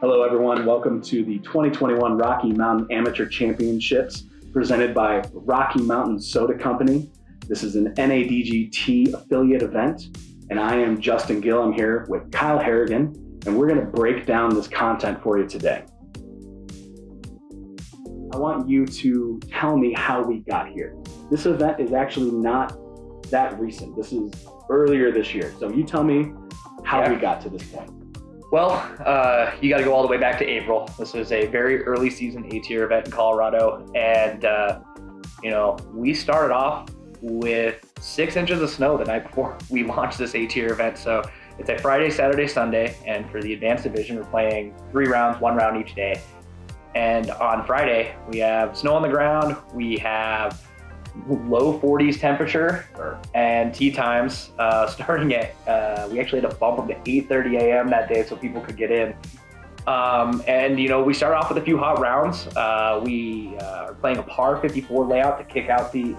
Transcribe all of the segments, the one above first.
Hello, everyone. Welcome to the 2021 Rocky Mountain Amateur Championships presented by Rocky Mountain Soda Company. This is an NADGT affiliate event, and I am Justin Gill. I'm here with Kyle Harrigan, and we're going to break down this content for you today. I want you to tell me how we got here. This event is actually not that recent. This is earlier this year. So you tell me how we got to this point. Well, you got to go all the way back to April. This was a very early season A-tier event in Colorado. And, we started off with 6 inches of snow the night before we launched this A-tier event. So it's a Friday, Saturday, Sunday. And for the advanced division, we're playing 3 rounds, 1 round each day. And on Friday, we have snow on the ground. We have low 40s temperature and tee times starting at, we actually had to bump them to 8:30 a.m. that day so people could get in. We started off with a few hot rounds. We are playing a par 54 layout to kick off the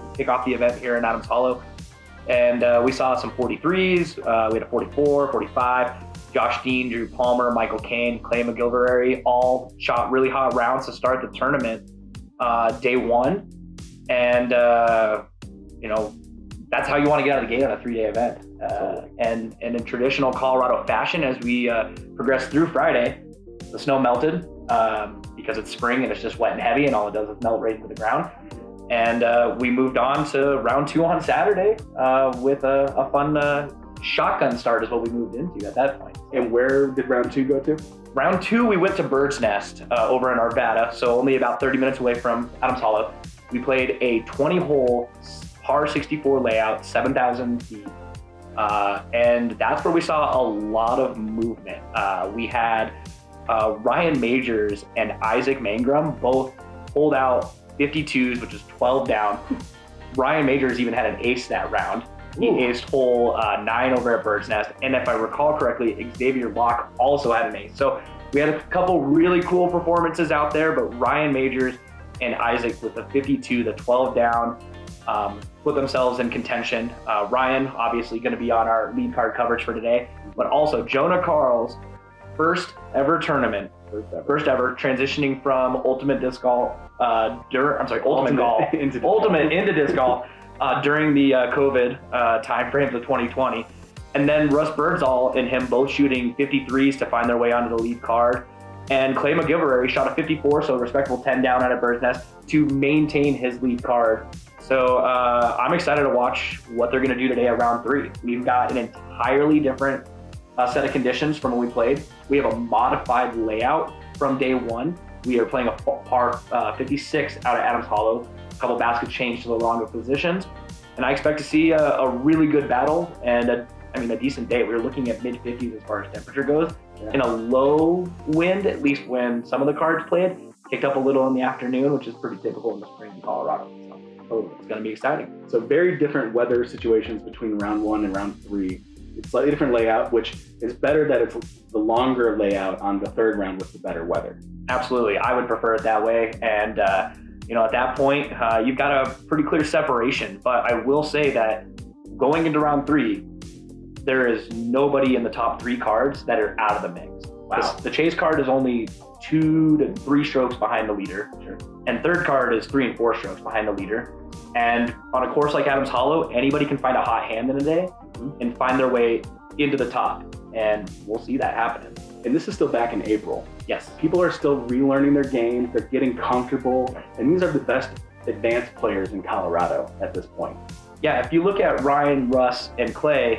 event here in Adams Hollow. And we saw some 43s. We had a 44, 45. Josh Dean, Drew Palmer, Michael Kane, Clay McGILLVARY all shot really hot rounds to start the tournament day one. And, that's how you want to get out of the gate on a 3-day event. And in traditional Colorado fashion, as we progressed through Friday, the snow melted because it's spring and it's just wet and heavy and all it does is melt right into the ground. And we moved on to round 2 on Saturday with a fun shotgun start is what we moved into at that point. And where did round 2 go to? Round 2, we went to Bird's Nest over in Arvada, so only about 30 minutes away from Adams Hollow. We played a 20-hole par 64 layout, 7,000 feet, and that's where we saw a lot of movement. We had Ryan MAJORS and Isaac Mangrum both pulled out 52s, which is 12 down. Ryan MAJORS even had an ace that round. He aced hole 9 over at Bird's Nest, and if I recall correctly, Xavier Locke also had an ace. So we had a couple really cool performances out there, but Ryan MAJORS and Isaac with the 52, the 12 down, put themselves in contention. Ryan, obviously going to be on our lead card coverage for today, but also Jonah Karls, first ever tournament, first ever transitioning from Ultimate Disc Golf, Ultimate into Disc Golf during the COVID time frames of 2020. And then Russ Birdsall and him both shooting 53s to find their way onto the lead card. And Clay McGILLVARY shot a 54, so a respectable 10 down out of Bird's Nest to maintain his lead card. So I'm excited to watch what they're going to do today at round 3. We've got an entirely different set of conditions from when we played. We have a modified layout from day 1. We are playing a par 56 out of Adams Hollow. A couple baskets changed to the longer positions. And I expect to see a really good battle and a decent day. We were looking at mid-50s as far as temperature goes. In a low wind, at least when some of the cards played, kicked up a little in the afternoon, which is pretty typical in the spring in Colorado. So it's going to be exciting. So very different weather situations between round 1 and round 3. It's slightly different layout, which is better that it's the longer layout on the 3rd round with the better weather. Absolutely. I would prefer it that way. And, at that point, you've got a pretty clear separation. But I will say that going into round 3, there is nobody in the top 3 cards that are out of the mix. Wow. The chase card is only 2 to 3 strokes behind the leader. Sure. And 3rd card is 3 and 4 strokes behind the leader. And on a course like Adams Hollow, anybody can find a hot hand in a day and find their way into the top. And we'll see that happening. And this is still back in April. Yes. People are still relearning their game. They're getting comfortable. And these are the best advanced players in Colorado at this point. Yeah, if you look at Ryan, Russ, and Clay,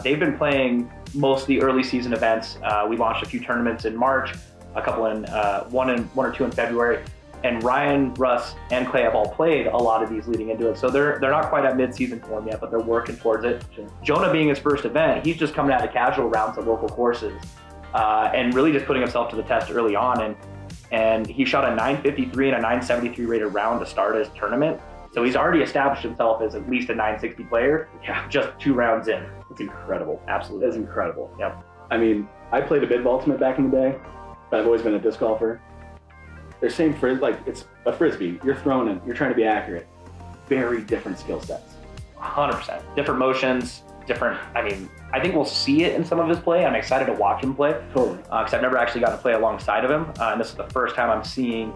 they've been playing most of the early season events. We launched a few tournaments in March, a couple in one or two in February, and Ryan, Russ, and Clay have all played a lot of these leading into it. So they're not quite at mid-season form yet, but they're working towards it. Sure. Jonah being his first event, he's just coming out of casual rounds at local courses and really just putting himself to the test early on. And he shot a 953 and a 973 rated round to start his tournament. So he's already established himself as at least a 960 player, just 2 rounds in. It's incredible. Absolutely. It's incredible. Yep. I mean, I played a bit of Ultimate back in the day, but I've always been a disc golfer. They're saying it's a frisbee. You're throwing it. You're trying to be accurate. Very different skill sets. 100%. Different motions, different. I mean, I think we'll see it in some of his play. I'm excited to watch him play. Totally. Because I've never actually gotten to play alongside of him. And this is the first time I'm seeing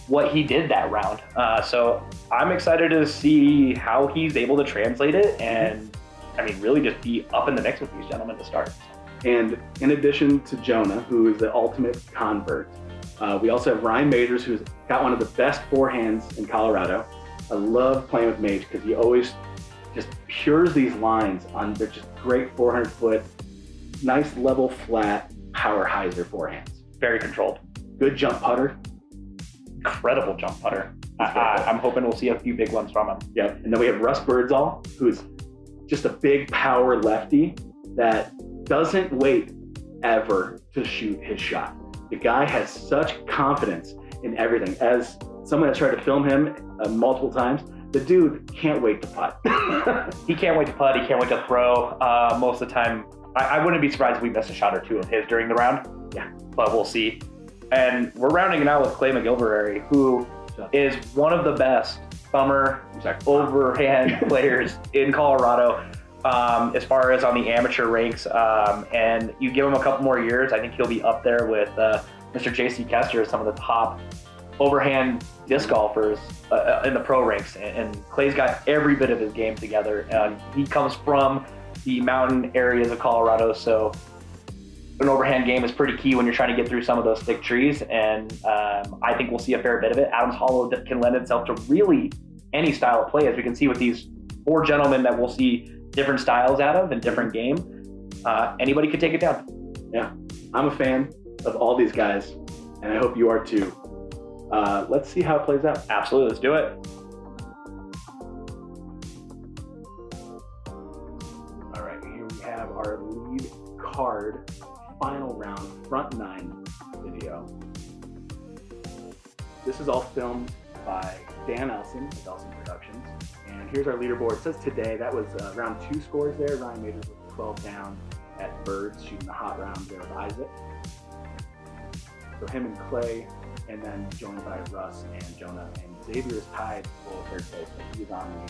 what he did that round. So I'm excited to see how he's able to translate it and, I mean, really just be up in the mix with these gentlemen to start. And in addition to Jonah, who is the ultimate convert, we also have Ryan Majors, who's got one of the best forehands in Colorado. I love playing with Mage because he always just pures these lines on, they're just great 400-foot, nice level flat power hyzer forehands. Very controlled. Good jump putter. Incredible jump putter. I'm hoping we'll see a few big ones from him. Yep. And then we have Russ Birdsall, who's just a big power lefty that doesn't wait ever to shoot his shot. The guy has such confidence in everything. As someone that's tried to film him multiple times, the dude can't wait to putt. He can't wait to putt. He can't wait to throw. Most of the time, I wouldn't be surprised if we missed a shot or two of his during the round. Yeah. But we'll see. And we're rounding it out with Clay McGILLVARY, who is one of the best thumber overhand players in Colorado as far as on the amateur ranks. And you give him a couple more years, I think he'll be up there with Mr. J.C. Kester, some of the top overhand disc golfers in the pro ranks. And Clay's got every bit of his game together. He comes from the mountain areas of Colorado, so an overhand game is pretty key when you're trying to get through some of those thick trees, and I think we'll see a fair bit of it. Adams Hollow can lend itself to really any style of play, as we can see with these four gentlemen that we'll see different styles out of and different game. Anybody could take it down. Yeah, I'm a fan of all these guys, and I hope you are too. Let's see how it plays out. Absolutely, let's do it. All right, here we have our lead card. Final round front nine video. This is all filmed by Dan Elsen of Elsen Productions. And here's our leaderboard. It says today, that was round 2 scores there. Ryan Majors with 12 down at Birds, shooting the hot round there with Isaac. So him and Clay, and then joined by Russ and Jonah. And Xavier is tied for third place. So he's on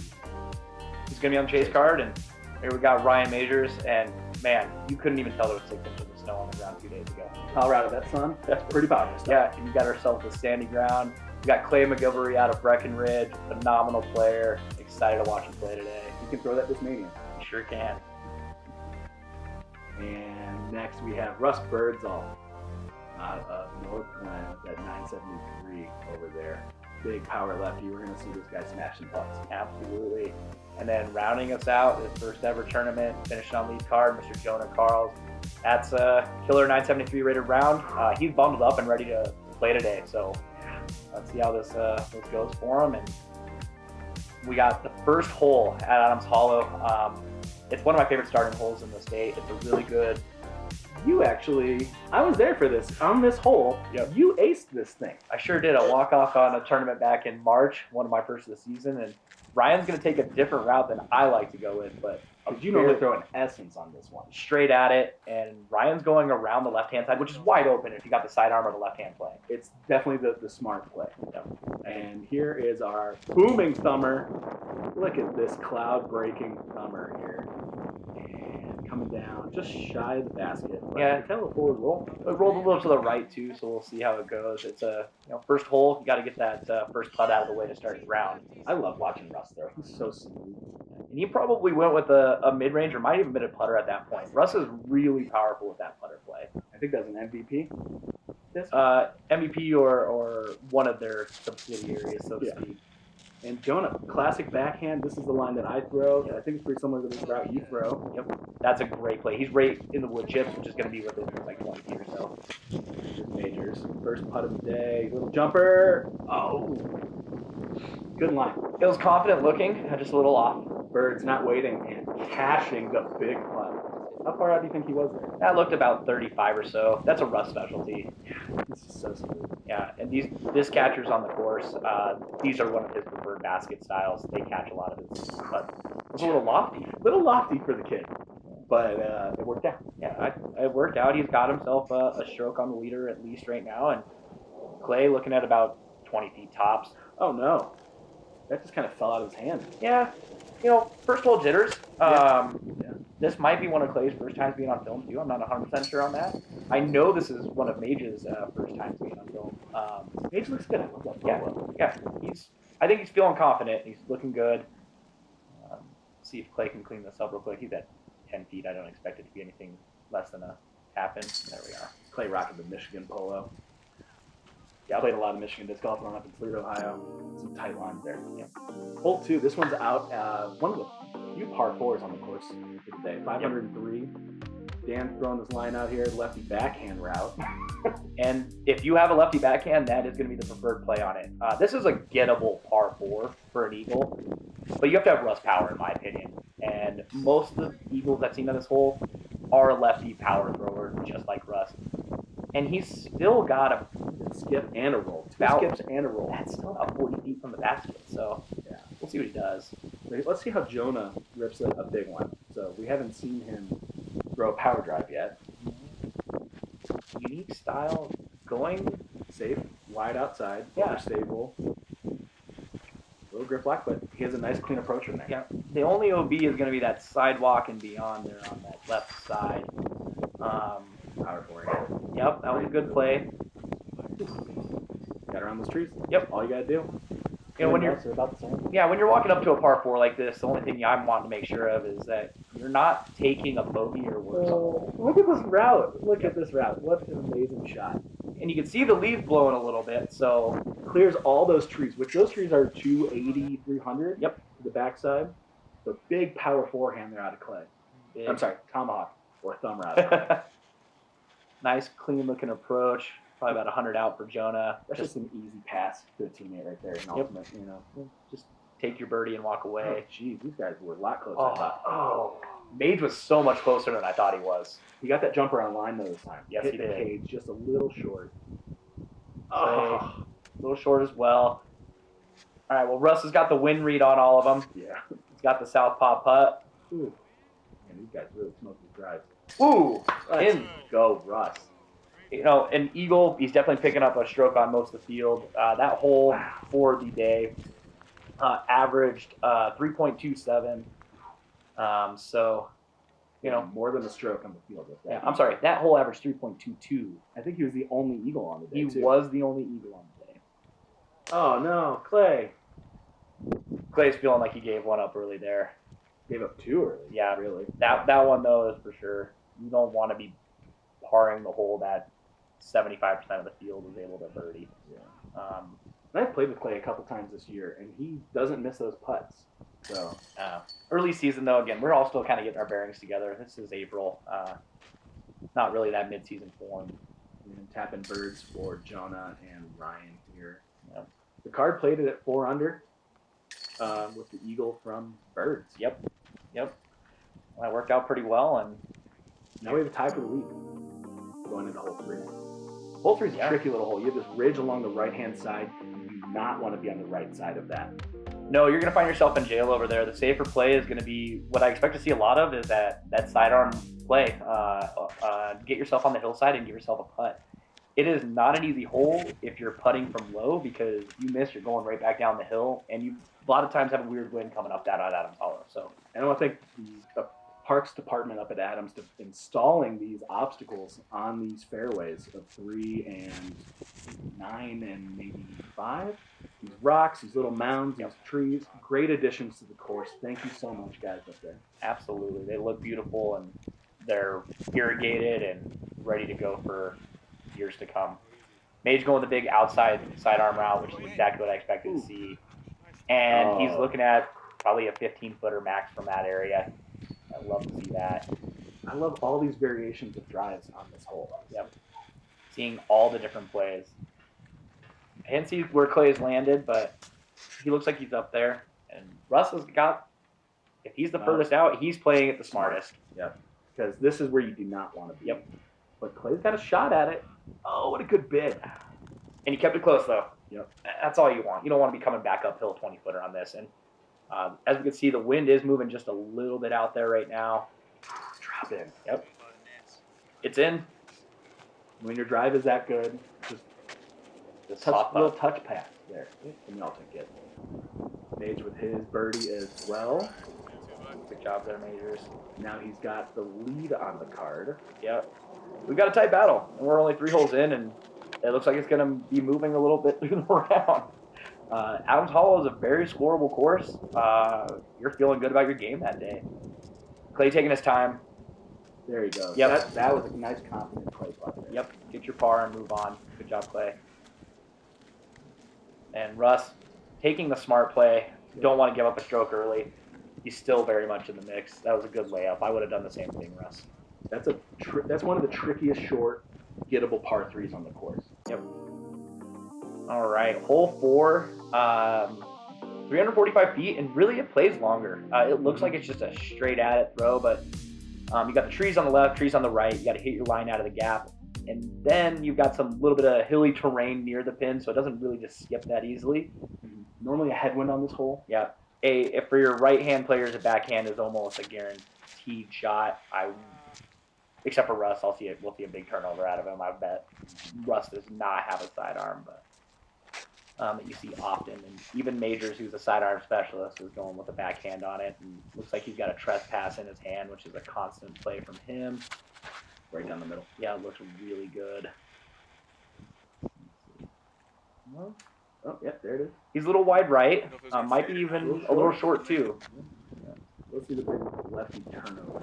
He's going to be on the chase card, and here we got Ryan Majors, and man, you couldn't even tell there was 6 inches of snow on the ground 2 days ago. Colorado, that sun, that's pretty powerful stuff. Yeah, and you got ourselves a sandy ground. We got Clay McGILLVARY out of Breckenridge, phenomenal player. Excited to watch him play today. You can throw that Discmanian. You sure can. And next we have Russ Birdsall out of North Glen at 973 over there. Big power lefty. We're going to see this guy smash some putts. Absolutely. And then rounding us out, his first ever tournament, finishing on lead card, Mr. Jonah Karls. That's a killer 973 rated round. He's bundled up and ready to play today. So let's see how this goes for him. And we got the first hole at Adams Hollow. It's one of my favorite starting holes in the state. It's a really good. You actually, I was there for this. On this hole, Yep. You aced this thing. I sure did. A walk-off on a tournament back in March, one of my first of the season. And Ryan's going to take a different route than I like to go with, but Did you normally throw an essence on this one? straight at it. And Ryan's going around the left-hand side, which is wide open if you got the sidearm or the left-hand play. It's definitely the smart play. Yep. And here is our booming thumber. Look at this cloud-breaking thumber here. And coming down just shy of the basket. But Yeah. kind of a forward roll. It rolled a little to the right too, so we'll see how it goes. It's a first hole. You got to get that first putt out of the way to start the round. I love watching Russ throw. He's so smooth. And he probably went with a mid-range or might even been a putter at that point. Russ is really powerful with that putter play. I think that's an MVP. MVP or one of their subsidiaries, so to Yeah. speak. And Jonah, classic backhand. This is the line that I throw. I think it's pretty similar to the route you throw. Yep, that's a great play. He's right in the wood chips, which is going to be within like 20 feet or so. Here's Majors. First putt of the day. Little jumper. Oh. Good line. It was confident looking, just a little off. Birds not waiting and cashing the big putt. How far out do you think he was there? That looked about 35 or so. That's a Russ specialty. This is so smooth. Yeah, and this catchers on the course, these are one of his preferred basket styles. They catch a lot of his, but it's a little lofty. Little lofty for the kid, but it worked out. Yeah, it worked out. He's got himself a stroke on the leader at least right now, and Clay looking at about 20 feet tops. Oh no, that just kind of fell out of his hand. Yeah, first hole jitters. Yeah. This might be one of Clay's first times being on film too. I'm not 100% sure on that. I know this is one of Mage's first times being on film. Mage looks good. I love that photo. Yeah. I think he's feeling confident. He's looking good. See if Clay can clean this up real quick. He's at 10 feet. I don't expect it to be anything less than a tap in. There we are. Clay rocking the Michigan polo. Yeah, I played a lot of Michigan disc golf growing up in Toledo, Ohio. Some tight lines there. Yeah. Hole 2. This one's out. One of the few par 4s on the course for the day. 503. Dan throwing this line out here, lefty backhand route. And if you have a lefty backhand, that is going to be the preferred play on it. This is a gettable par 4 for an eagle, but you have to have Russ power, in my opinion. And most of the eagles I've seen on this hole are a lefty power thrower, just like Russ. And he's still got a skip and a roll. Two skips and a roll. That's still about 40 feet from the basket, so yeah, we'll see what he does. Let's see how Jonah rips a big one. So we haven't seen him throw a power drive yet. Unique style, going safe, wide outside, yeah, stable. Little grip block, but he has a nice clean approach from there. Yeah, the only OB is going to be that sidewalk and beyond there on that left side. Power forehand. Yep, that was a good play. Got around those trees. Yep. All you gotta do. You know, when you're about the same. Yeah, when you're walking up to a par 4 like this, the only thing I'm wanting to make sure of is that you're not taking a bogey or worse. Look at this route. Look at this route. What an amazing shot. And you can see the leaves blowing a little bit, so clears all those trees, which those trees are 280, 300. Yep. To the backside. So big power forehand there out of Clay. big. I'm sorry, tomahawk or thumb route. Nice, clean-looking approach. Probably about 100 out for Jonah. That's just an easy pass to a teammate right there. An ultimate, you know. Just take your birdie and walk away. Oh, geez, these guys were a lot closer. I thought. Oh, Mage was so much closer than I thought he was. He got that jumper on line though this time. Yes, Hit he the did. cage just a little short. A little short as well. All right, well, Russ has got the wind read on all of them. Yeah. He's got the southpaw putt. Ooh. Man, these guys really smoke these drives. Ooh, Let's go, Russ. You know, an eagle, he's definitely picking up a stroke on most of the field. That hole for the day averaged 3.27. So, you know. More than a stroke on the field with that. Yeah, I'm sorry, that hole averaged 3.22. I think he was the only eagle on the day, He was the only eagle on the day. Oh, no, Clay. Clay's feeling like he gave one up early there. Gave up 2 early. Yeah, really. That one, though, is for sure. You don't want to be parring the hole that 75% of the field was able to birdie. Yeah. And I've played with Clay a couple times this year, and he doesn't miss those putts. So early season, though, again, we're all still kind of getting our bearings together. This is April. Not really that mid-season form. and tapping birds for Jonah and Ryan here. Yep. The card played it at 4 under with the eagle from Birds. Yep. Well, that worked out pretty well, and now we have a tie for the lead going into hole 3. Hole 3 is a Yeah. tricky little hole. You have this ridge along the right-hand side. You do not want to be on the right side of that. no, you're going to find yourself in jail over there. The safer play is going to be what I expect to see a lot of is that sidearm play. Get yourself on the hillside and give yourself a putt. It is not an easy hole if you're putting from low because if you miss, you're going right back down the hill, and you a lot of times have a weird wind coming up that Adams Hollow. So, And I want to thank the Parks Department up at Adams for installing these obstacles on these fairways of 3 and 9 and maybe 5. These rocks, these little mounds, these trees, great additions to the course. Thank you so much, guys, up there. absolutely, they look beautiful and they're irrigated and ready to go for years to come. Mage going the big outside sidearm route, which is exactly what I expected to see. And he's looking at probably a 15-footer max from that area. I'd love to see that. I love all these variations of drives on this hole. Yep. Seeing all the different plays. I didn't see where Clay's landed, but he looks like he's up there. And Russ has got, if he's the furthest out, he's playing it the smartest. Yep. Because this is where you do not want to be. Yep. But Clay's got a shot at it. Oh, what a good bid. And he kept it close, though. Yep. That's all you want. You don't want to be coming back uphill 20-footer on this. And as we can see, the wind is moving just a little bit out there right now. Drop in. Yep. It's in. When your drive is that good, just little touch pass there. And we all took it. Mage with his birdie as well. Good job there, Majors. Now he's got the lead on the card. Yep. We've got a tight battle, and we're only 3 holes in, and it looks like it's going to be moving a little bit through the round. Adams Hollow is a very scoreable course. You're feeling good about your game that day. Clay taking his time. There you go. Yep. That was a nice confident play putt there. Yep. Get your par and move on. Good job, Clay. And Russ taking the smart play. Don't want to give up a stroke early. He's still very much in the mix. That was a good layup. I would have done the same thing, Russ. That's one of the trickiest short gettable par 3s on the course. Yep. All right, hole 4, 345 feet, and really it plays longer. It looks like it's just a straight at it throw, but you got the trees on the left, trees on the right. You got to hit your line out of the gap, and then you've got some little bit of hilly terrain near the pin, so it doesn't really just skip that easily. Normally a headwind on this hole. Yeah. If for your right-hand players, a backhand is almost a guaranteed shot. Except for Russ, we'll see a big turnover out of him. I bet Russ does not have a sidearm, but that you see often. And even Majors, who's a sidearm specialist, is going with a backhand on it. And looks like he's got a trespass in his hand, which is a constant play from him. Right down the middle. Yeah, it looks really good. Oh, yep, there it is. He's a little wide right. Might be even a little short, too. Yeah. Let's see the big lefty turnover.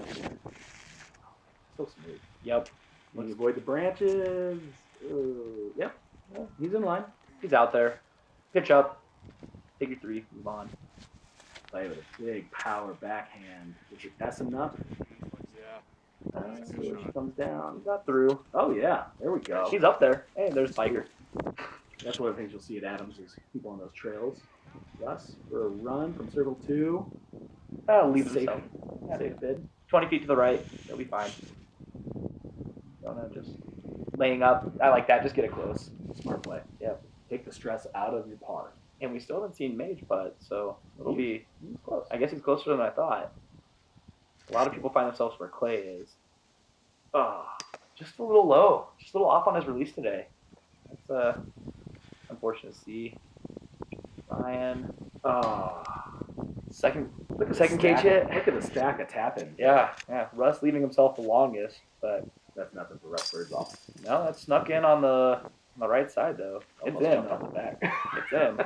So smooth. Yep. When you avoid the branches. Yep. Well, he's in line. He's out there. Pitch up. Take your 3. Move on. Play with a big power backhand. That's enough. Yeah. She comes down. Got through. Oh, yeah. There we go. She's up there. Hey, there's Biker. That's one of the things you'll see at Adams is people on those trails. Russ for a run from circle 2. Leave Safe. himself. Safe bid. 20 feet to the right. They'll be fine. Jonah just laying up. I like that. Just get it close. Smart play. Yep. Take the stress out of your par. And we still haven't seen Mage putt, so it'll be. He's close. I guess he's closer than I thought. A lot of people find themselves where Clay is. Just a little low. Just a little off on his release today. That's unfortunate to see. Ryan. Second cage hit. Look at the stack of tap-ins. Yeah. Russ leaving himself the longest, but That's nothing for Russ Birdsall. no, that snuck in on the right side though. It's Almost in. jumped off the back. It's in.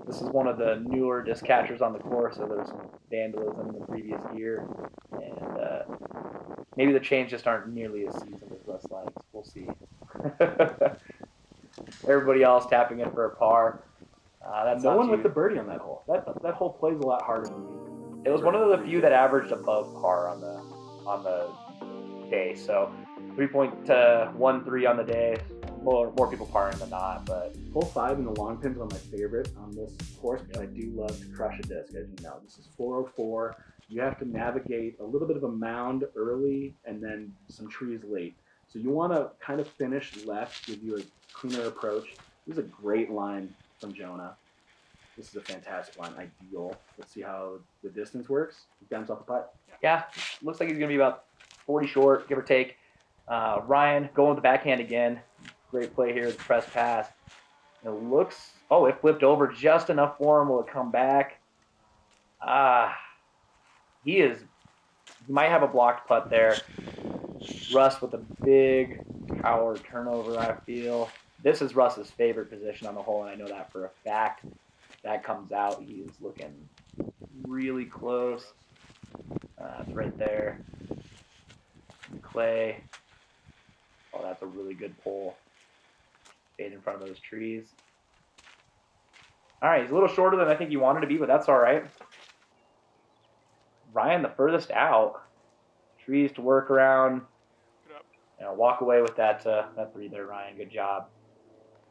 This is one of the newer disc catchers on the course, so there's some vandalism in the previous year, and maybe the chains just aren't nearly as seasoned as Russ likes. We'll see. Everybody else tapping in for a par. That's No not one too- with the birdie on that hole. That hole plays a lot harder than me. It was one of the few that averaged above par on the day. So 3.13 on the day. More people parring than not, but Hole 5 in the long pins are my favorite on this course because I do love to crush a disc, as you know. This is 404. You have to navigate a little bit of a mound early and then some trees late. So you want to kind of finish left, give you a cleaner approach. This is a great line from Jonah. This is a fantastic line, ideal. Let's see how the distance works. He bounces off the putt. yeah, looks like he's going to be about 40 short, give or take. Ryan going with the backhand again. Great play here, the press pass. It looks, it flipped over just enough for him. Will it come back? He might have a blocked putt there. Russ with a big power turnover, I feel. This is Russ's favorite position on the hole, and I know that for a fact. That comes out. He is looking really close. It's right there. Clay. Oh, that's a really good pull. Stayed in front of those trees. All right, he's a little shorter than I think he wanted to be, but that's all right. Ryan, the furthest out. Trees to work around. Walk away with that 3 there, Ryan. Good job.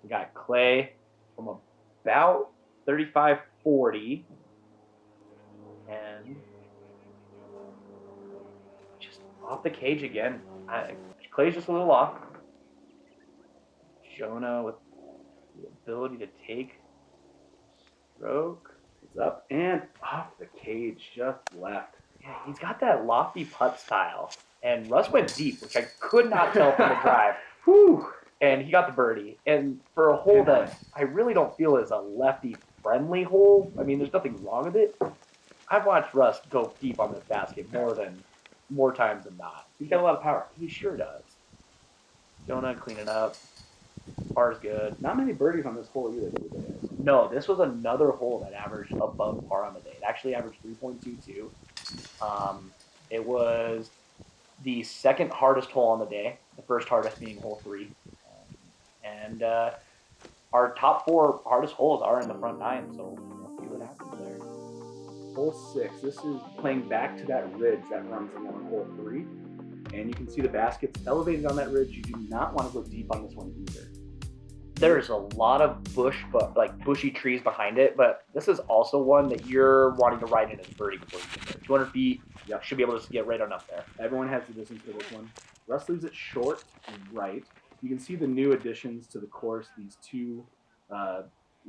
We got Clay from about 35-40. And just off the cage again. Clay's just a little off. Jonah with the ability to take stroke. It's up and off the cage, just left. Yeah, he's got that lofty putt style. And Russ went deep, which I could not tell from the drive. Whew. And he got the birdie. And for a hole that I really don't feel is a lefty-friendly hole, I mean, there's nothing wrong with it. I've watched Russ go deep on this basket more times than not. He's got a lot of power. He sure does. Jonah cleaning up. Par's good. Not many birdies on this hole either. No, this was another hole that averaged above par on the day. It actually averaged 3.22. It was the second hardest hole on the day. The first hardest being hole 3. And our top 4 hardest holes are in the front 9, so we'll see what happens there. Hole 6. This is playing back to that ridge that runs along hole 3. And you can see the basket's elevated on that ridge. You do not want to go deep on this one either. There's a lot of bushy trees behind it, but this is also one that you're wanting to ride in as birdie before you get there. 200 feet, Yep. Should be able to get right on up there. Everyone has the distance for this one. Russ leaves it short and right. You can see the new additions to the course, these 2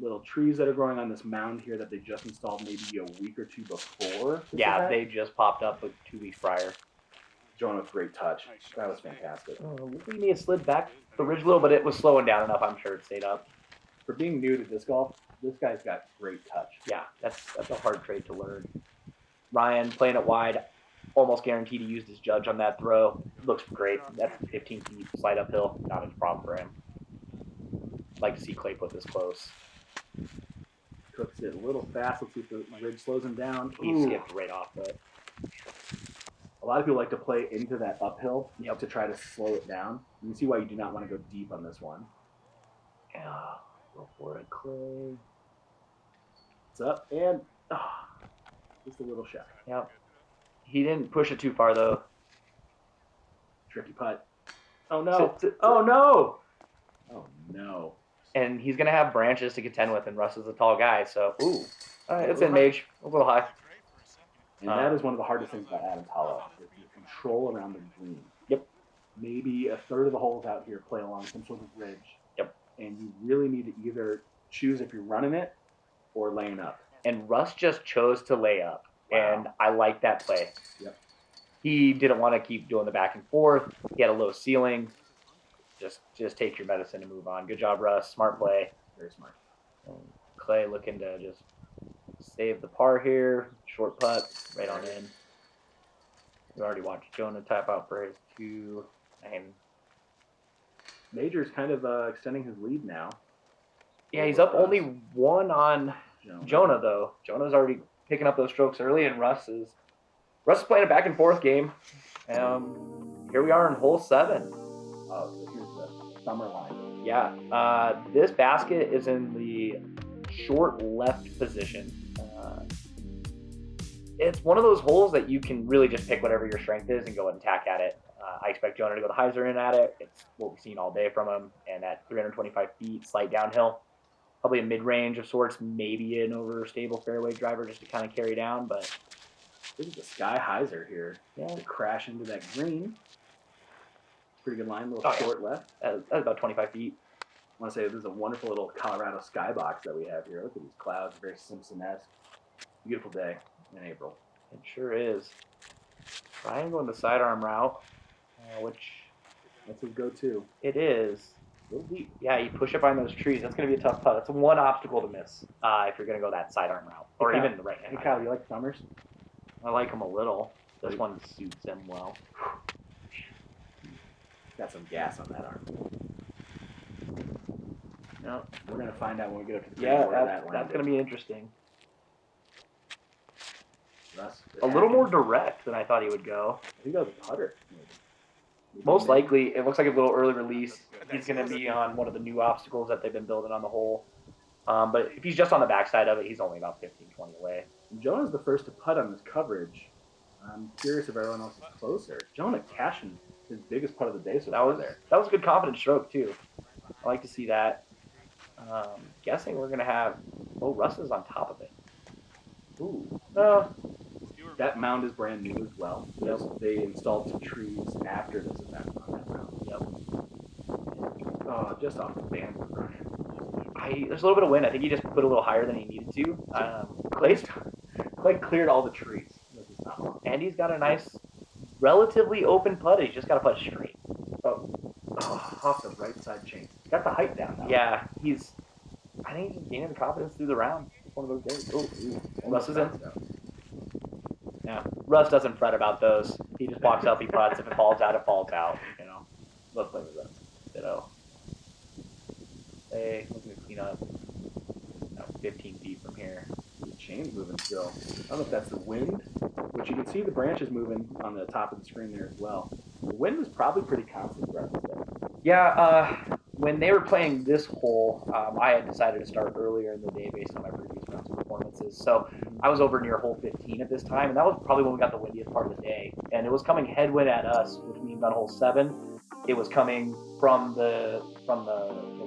little trees that are growing on this mound here that they just installed maybe a week or 2 before. Yeah, they just popped up like 2 weeks prior. Jonah with great touch. That was fantastic. We may have slid back the ridge a little, but it was slowing down enough. I'm sure it stayed up. For being new to disc golf, this guy's got great touch. Yeah, that's a hard trait to learn. Ryan playing it wide, almost guaranteed he used his judge on that throw. Looks great. That's 15 feet slide uphill. Not a problem for him. I'd like to see Clay put this close. Cooks it a little fast. Let's see if the ridge slows him down. He skipped right off it. A lot of people like to play into that uphill Yep. to try to slow it down. You can see why you do not want to go deep on this one. Yeah, go for it, Clay. It's up and just a little shot. Yep. He didn't push it too far though. Tricky putt. Oh no! Sit. Oh no! Oh no! And he's gonna have branches to contend with, and Russ is a tall guy, so it's in high. Mage, a little high. And that is one of the hardest things about Adams Hollow, is the control around the green. Yep. Maybe a third of the holes out here play along some sort of ridge. Yep. And you really need to either choose if you're running it or laying up. And Russ just chose to lay up, and I like that play. Yep. He didn't want to keep doing the back and forth. He had a low ceiling. Just take your medicine and move on. Good job, Russ. Smart play. Very smart. And Clay looking to just save the par here. Short putt, right on in. We already watched Jonah tap out for his 2. And Major's kind of extending his lead now. yeah, he's up only 1 on Jonah though. Jonah's already picking up those strokes early, and Russ is playing a back and forth game. Here we are in hole 7. Oh, so here's the summer line. Yeah, this basket is in the short left position. It's one of those holes that you can really just pick whatever your strength is and go and tack at it. I expect Jonah to go the hyzer in at it. It's what we've seen all day from him. And at 325 feet, slight downhill. Probably a mid-range of sorts, maybe an overstable fairway driver just to kind of carry down. But This is the sky hyzer here. yeah, To crash into that green. Pretty good line, little Oh, yeah. short left. that's about 25 feet. I want to say this is a wonderful little Colorado skybox that we have here. Look at these clouds, very Simpson-esque. Beautiful day in April. It sure is. Ryan going the sidearm route, which That's his go-to. it is. A little deep. Yeah, you push up on those trees. That's going to be a tough putt. That's one obstacle to miss if you're going to go that sidearm route, or Hey, Kyle. even the right hand. Hey, Kyle, you like Summers? I like him a little. This one suits him well. Got some gas on that arm. No, We're going to find out when we get up to the green yeah, where that's landed. going to be interesting. Russ, A little more direct than I thought he would go. I think that was a putter. Maybe. Most likely, it looks like a little early release. He's going to be on one of the new obstacles that they've been building on the hole. But if he's just on the backside of it, he's only about 15, 20 away. Jonah's the first to putt on this coverage. I'm curious if everyone else is closer. Jonah cashing his biggest putt of the day so That far was there. that was a good confident stroke too. I like to see that. Guessing we're gonna have. Oh, Russ is on top of it. Ooh, no. That mound is brand new as well. Yep. They installed some trees after this event on that mound. Yep. Oh, just off the band for Brian. There's a little bit of wind. I think he just put a little higher than he needed to. Clay cleared all the trees. This is not wrong. And he's got a nice, relatively open putt. He's just got to putt straight. Oh, off the right side chain. Got the height down now. Yeah, I think he's just gaining the confidence through the round. It's one of those days. Oh, Russ is in. Yeah, Russ doesn't fret about those. He just walks up, he putts. If it falls out, it falls out. You know, love playing with Russ. Ditto. Hey, looking to clean up. 15 feet from here. The chain's moving still. I don't know if that's the wind, which you can see the branches moving on the top of the screen there as well. The wind was probably pretty constant throughout the day. Yeah, when they were playing this hole, I had decided to start earlier in the day based on my previous rounds of performances. So I was over near hole 15 at this time, and that was probably when we got the windiest part of the day. And it was coming headwind at us, which means on hole 7, it was coming from the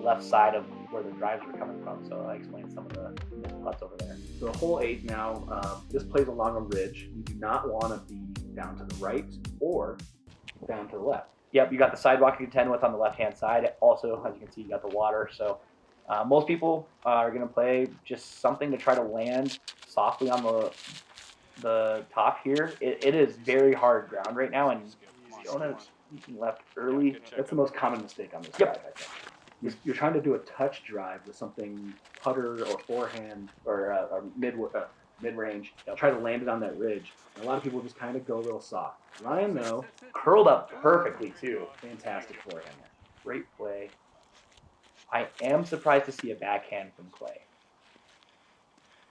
left side of where the drives were coming from. So I explained some of the putts over there. So hole 8 now, this plays along a ridge. You do not want to be down to the right or down to the left. Yep, you got the sidewalk you contend with on the left-hand side. Also, as you can see, you got the water. So most people are going to play just something to try to land softly on the top here. It is very hard ground right now, and Jonah's left early. That's the most common mistake on this Yep. drive, I think. You're trying to do a touch drive with something putter or forehand or mid-range. Try to land it on that ridge. And a lot of people just kind of go a little soft. Ryan, though, Curled up perfectly, too. fantastic forehand there. Great play. I am surprised to see a backhand from Clay.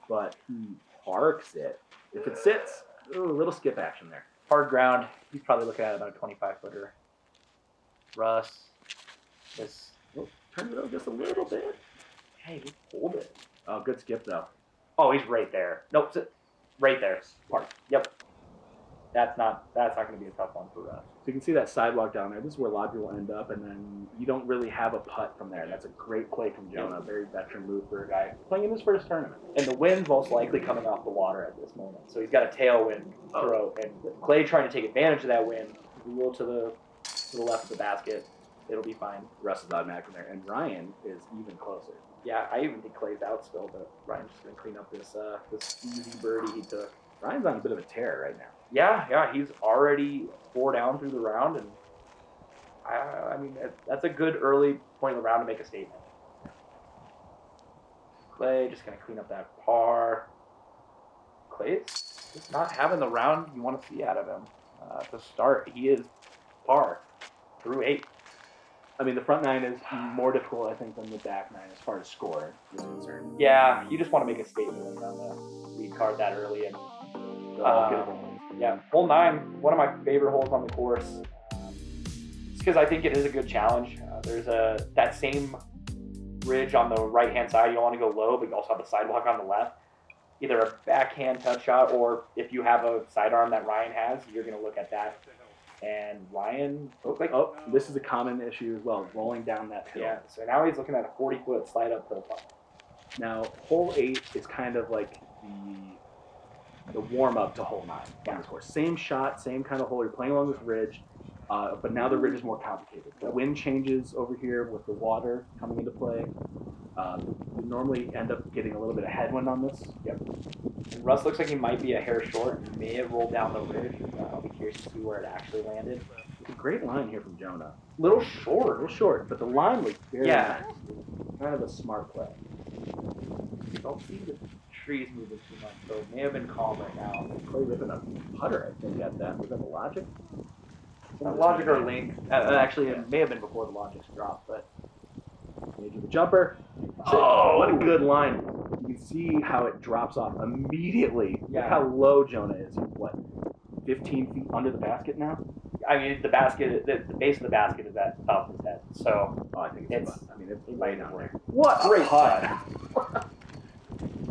But he parks it. If it sits, ooh, a little skip action there. Hard ground. He's probably looking at about a 25-footer. Russ. This. Oh, turn it over just a little bit. Hey, just hold it. Oh, good skip, though. Oh, he's right there. Nope, right there. Park. Yep. That's not going to be a tough one for Russ. So you can see that sidewalk down there. This is where a lot of people end up, and then you don't really have a putt from there. That's a great play from Jonah. Very veteran move for a guy playing in his first tournament. And the wind's most likely coming off the water at this moment. So he's got a tailwind throw. And with Clay trying to take advantage of that wind, a little to the left of the basket, it'll be fine. Russ is automatic from there, and Ryan is even closer. Yeah, I even think Clay's out still, but Ryan's just going to clean up this easy birdie he took. Ryan's on a bit of a tear right now. Yeah, he's already 4 down through the round, and I mean, that's a good early point of the round to make a statement. Clay just going to clean up that par. Clay's just not having the round you want to see out of him to start. He is par through 8. I mean, the front 9 is more difficult, I think, than the back 9 as far as score is concerned. Yeah, you just want to make a statement on the lead card that early. And yeah, hole 9, one of my favorite holes on the course. It's because I think it is a good challenge. There's that same ridge on the right-hand side. You don't want to go low, but you also have the sidewalk on the left. Either a backhand touch shot, or if you have a sidearm that Ryan has, you're going to look at that. And Ryan, this is a common issue as well, rolling down that hill. Yeah, so now he's looking at a 40-foot slide up to the putt. Now, hole 8 is kind of like the warm-up to hole 9 on this course. Same shot, same kind of hole. You're playing along this ridge, but now the ridge is more complicated. The wind changes over here with the water coming into play. You normally end up getting a little bit of headwind on this. Yep. And Russ looks like he might be a hair short. He may have rolled down the ridge. I'll be curious to see where it actually landed. It's a great line here from Jonah. Little Little short, but the line was very Yeah. nice. Kind of a smart play. Don't see the trees moving too much, so it may have been calm right now. Clay ripping a putter, I think, at that. Was that the Logic? Logic or Link. Actually, it may have been before the Logic's dropped, but Major the jumper. Oh! What a good line. You can see how it drops off immediately. Yeah. Look how low Jonah is. He's, what, 15 feet under the basket now? I mean, the basket, the base of the basket is at the top of his head, so Oh, I think it's way down there. what a Great putt!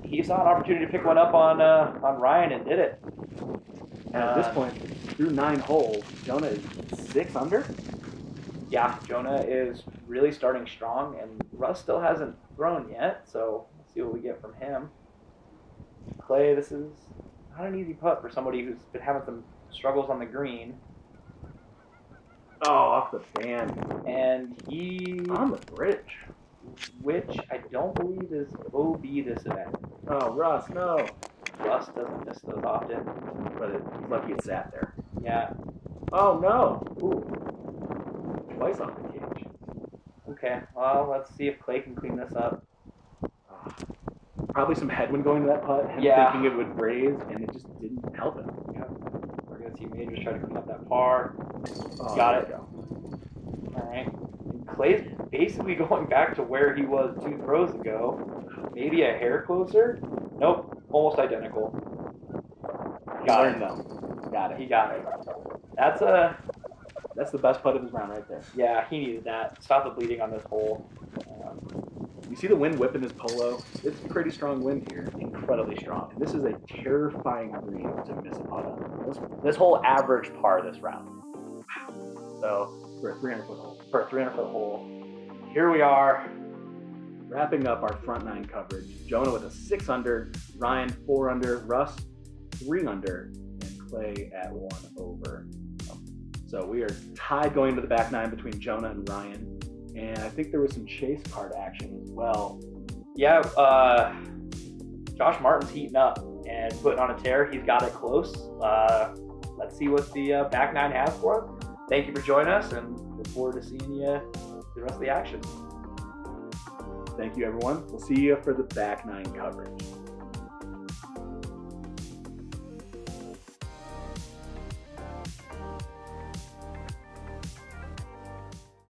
He saw an opportunity to pick one up on Ryan and did it. And at this point, through 9 holes, Jonah is 6 under. Yeah, Jonah is really starting strong, and Russ still hasn't thrown yet, so we'll see what we get from him. Clay, this is not an easy putt for somebody who's been having some struggles on the green. Oh, off the band. And he, On the bridge. which I don't believe is OB this event. Oh, Russ, no. Russ doesn't miss those often. But he's lucky it sat there. Yeah, Oh, no. Ooh. Twice off the cage. okay, well, let's see if Clay can clean this up. Probably some headwind going to that putt. Him Yeah. thinking it would raise, and it just didn't help him. Yeah, gonna see Majors try to clean up that par. Oh, Got there it. we go. All right. And Clay's basically going back to where he was 2 throws ago. Maybe a hair closer. Nope. Almost identical. He Got learned it. though. Got it. He got it. That's That's the best putt of his round right there. yeah. He needed that. Stop the bleeding on this hole. You see the wind whipping his polo? It's a pretty strong wind here. Incredibly strong. And this is a terrifying green to miss a putt on. This whole average par this round. So For a 300-foot hole. for a 300-foot hole, here we are. Wrapping up our front 9 coverage. Jonah with a 6 under, Ryan 4 under, Russ 3 under, and Clay at 1 over. So we are tied going into the back 9 between Jonah and Ryan. And I think there was some chase card action as well. Yeah, Josh Martin's heating up and putting on a tear. He's got it close. Let's see what the back 9 has for him. Thank you for joining us, and look forward to seeing you the rest of the action. Thank you, everyone. We'll see you for the back 9 coverage.